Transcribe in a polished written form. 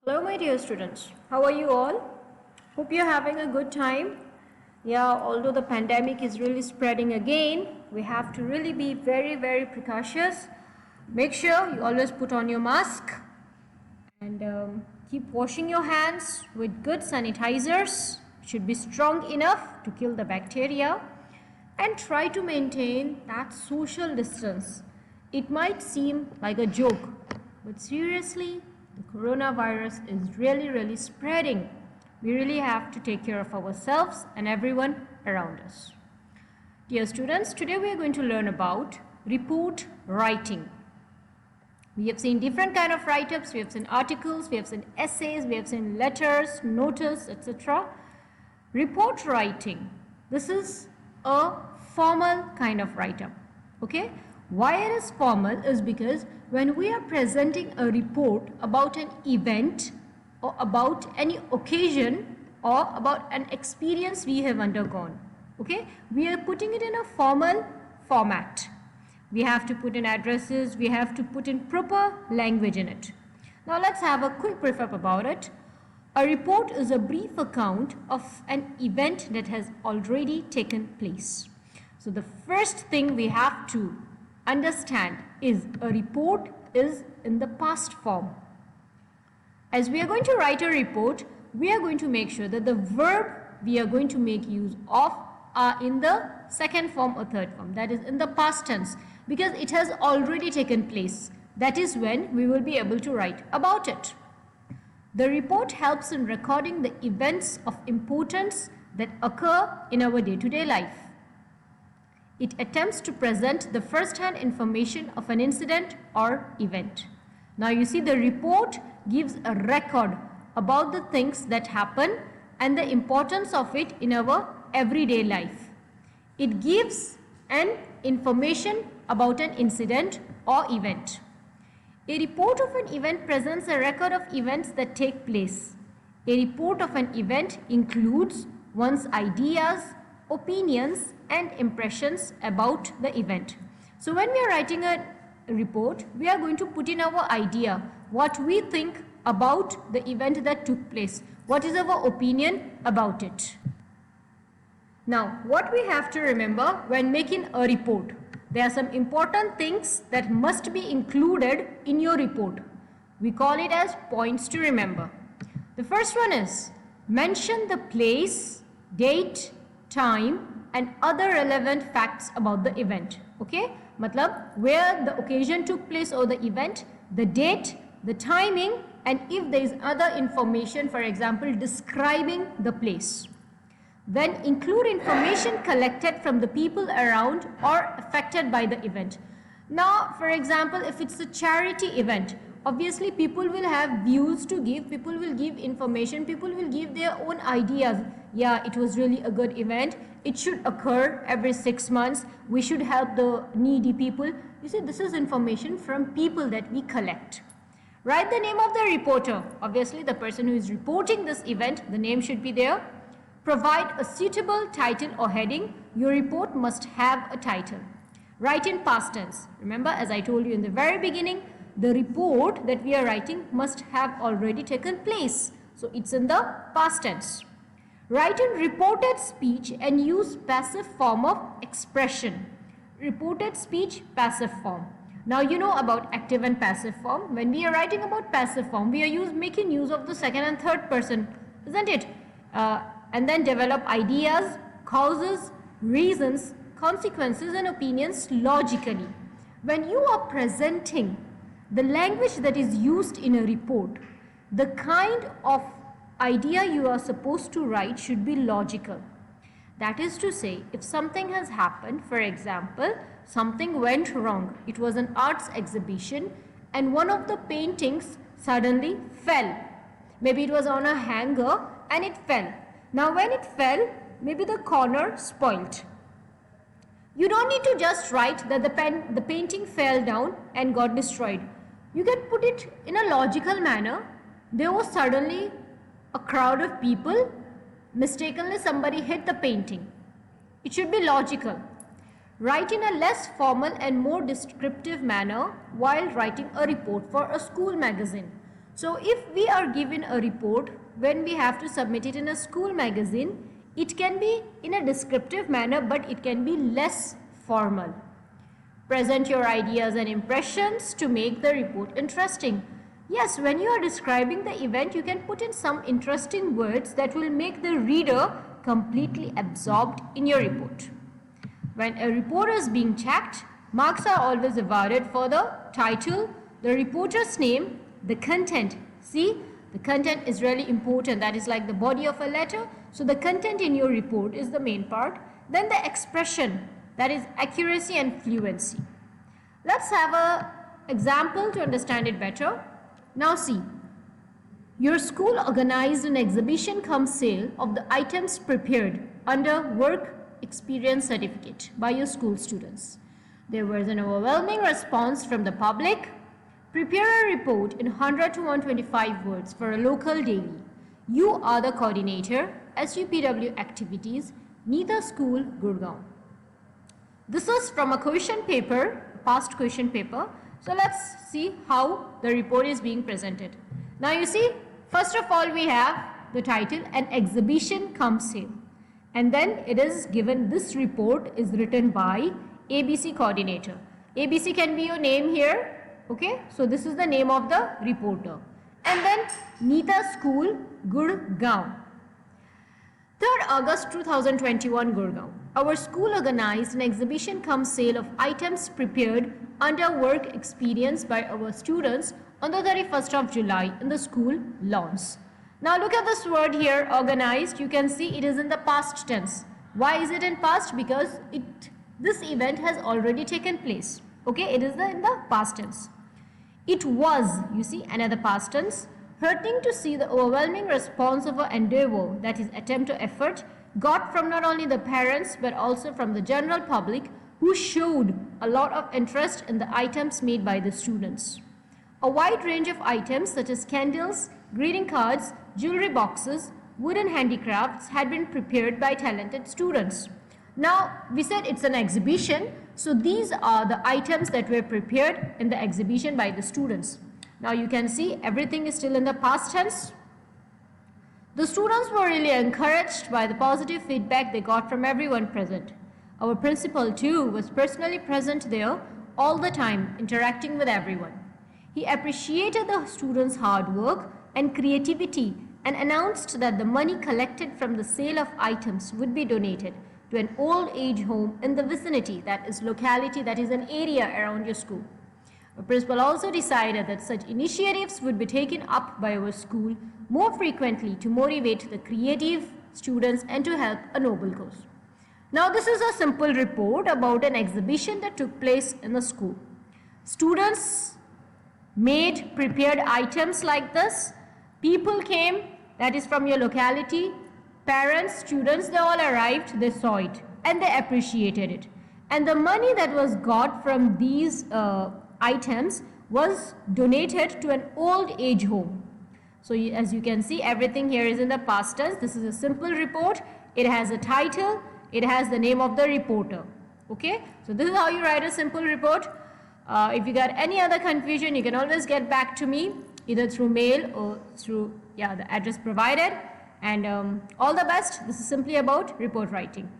Hello my dear students, how are you all? Hope you're having a good time. Yeah, although the pandemic is really spreading again, we have to really be very precautious. Make sure you always put on your mask and keep washing your hands with good sanitizers. Should be strong enough to kill the bacteria, and try to maintain that social distance. It might seem like a joke, but seriously, the coronavirus is really spreading. We really have to take care of ourselves and everyone around us. Dear students, today we are going to learn about report writing. We have seen different kind of write-ups. We have seen articles, we have seen essays, we have seen letters, notice, etc. Report writing. This is a formal kind of write-up. Okay? Why it is formal is because when we are presenting a report about an event or about any occasion or about an experience we have undergone, okay, we are putting it in a formal format. We have to put in addresses, we have to put in proper language in it. Now let's have a quick brief up about it. A report is a brief account of an event that has already taken place. So the first thing we have to understand is a report is in the past form. As we are going to write a report, we are going to make sure that the verb we are going to make use of are in the second form or third form, that is in the past tense, because it has already taken place. That is when we will be able to write about it. The report helps in recording the events of importance that occur in our day-to-day life. It attempts to present the first-hand information of an incident or event. Now you see, the report gives a record about the things that happen and the importance of it in our everyday life. It gives an information about an incident or event. A report of an event presents a record of events that take place. A report of an event includes one's ideas, opinions, and impressions about the event. So when we are writing a report, we are going to put in our idea, what we think about the event that took place. What is our opinion about it? Now, what we have to remember when making a report, there are some important things that must be included in your report. We call it as points to remember. The first one is mention the place, date, time and other relevant facts about the event. Okay? Matlab, where the occasion took place or the event, the date, the timing, and if there is other information, for example, describing the place. Then include information collected from the people around or affected by the event. Now, for example, if it's a charity event, obviously people will have views to give, people will give information, people will give their own ideas. Yeah, it was really a good event. It should occur every 6 months. We should help the needy people. You see, this is information from people that we collect. Write the name of the reporter. Obviously, the person who is reporting this event, the name should be there. Provide a suitable title or heading. Your report must have a title. Write in past tense. Remember, as I told you in the very beginning, the report that we are writing must have already taken place. So it's in the past tense. Write in reported speech and use passive form of expression. Reported speech, passive form. Now you know about active and passive form. When we are writing about passive form, we are making use of the second and third person, isn't it? And then develop ideas, causes, reasons, consequences and opinions logically. When you are presenting the language that is used in a report, the kind of idea you are supposed to write should be logical. That is to say, if something has happened, for example, something went wrong, it was an arts exhibition and one of the paintings suddenly fell. Maybe it was on a hanger and it fell. Now when it fell, maybe the corner spoiled. You don't need to just write that the painting fell down and got destroyed. You can put it in a logical manner. There was suddenly a crowd of people, mistakenly somebody hit the painting. It should be logical. Write in a less formal and more descriptive manner while writing a report for a school magazine. So if we are given a report when we have to submit it in a school magazine, it can be in a descriptive manner, but it can be less formal. Present your ideas and impressions to make the report interesting. Yes, when you are describing the event, you can put in some interesting words that will make the reader completely absorbed in your report. When a report is being checked, marks are always awarded for the title, the reporter's name, the content. See, the content is really important. That is like the body of a letter. So the content in your report is the main part. Then the expression, that is accuracy and fluency. Let's have an example to understand it better. Now see, your school organized an exhibition cum sale of the items prepared under work experience certificate by your school students. There was an overwhelming response from the public. Prepare a report in 100 to 125 words for a local daily. You are the coordinator, SUPW activities, Neeta School, Gurgaon. This is from a question paper, past question paper. So let's see how the report is being presented. Now you see, first of all we have the title, an exhibition cum sale. And then it is given, this report is written by ABC coordinator. ABC can be your name here. Okay, so this is the name of the reporter. And then Neeta School, Gurgaon. 3rd August 2021, Gurgaon. Our school organized an exhibition cum sale of items prepared under work experience by our students on the 31st of July in the school lawns. Now look at this word here, organized. You can see it is in the past tense. Why is it in past? Because this event has already taken place. Okay, it is in the past tense. It was, you see, another past tense. Hurting to see the overwhelming response of our endeavor, that is attempt or effort, got from not only the parents but also from the general public, who showed a lot of interest in the items made by the students. A wide range of items such as candles, greeting cards, jewelry boxes, wooden handicrafts had been prepared by talented students. Now, we said it's an exhibition, so these are the items that were prepared in the exhibition by the students. Now you can see everything is still in the past tense. The students were really encouraged by the positive feedback they got from everyone present. Our principal too was personally present there all the time, interacting with everyone. He appreciated the students' hard work and creativity and announced that the money collected from the sale of items would be donated to an old age home in the vicinity, that is locality, that is an area around your school. The principal also decided that such initiatives would be taken up by our school more frequently to motivate the creative students and to help a noble cause. Now this is a simple report about an exhibition that took place in the school. Students prepared items like this. People came, that is from your locality. Parents, students, they all arrived, they saw it and they appreciated it. And the money that was got from these items was donated to an old age home. So as you can see, everything here is in the past tense. This is a simple report. It has a title. It has the name of the reporter. Okay, so this is how you write a simple report. If you got any other confusion, you can always get back to me either through mail or through the address provided. And all the best. This is simply about report writing.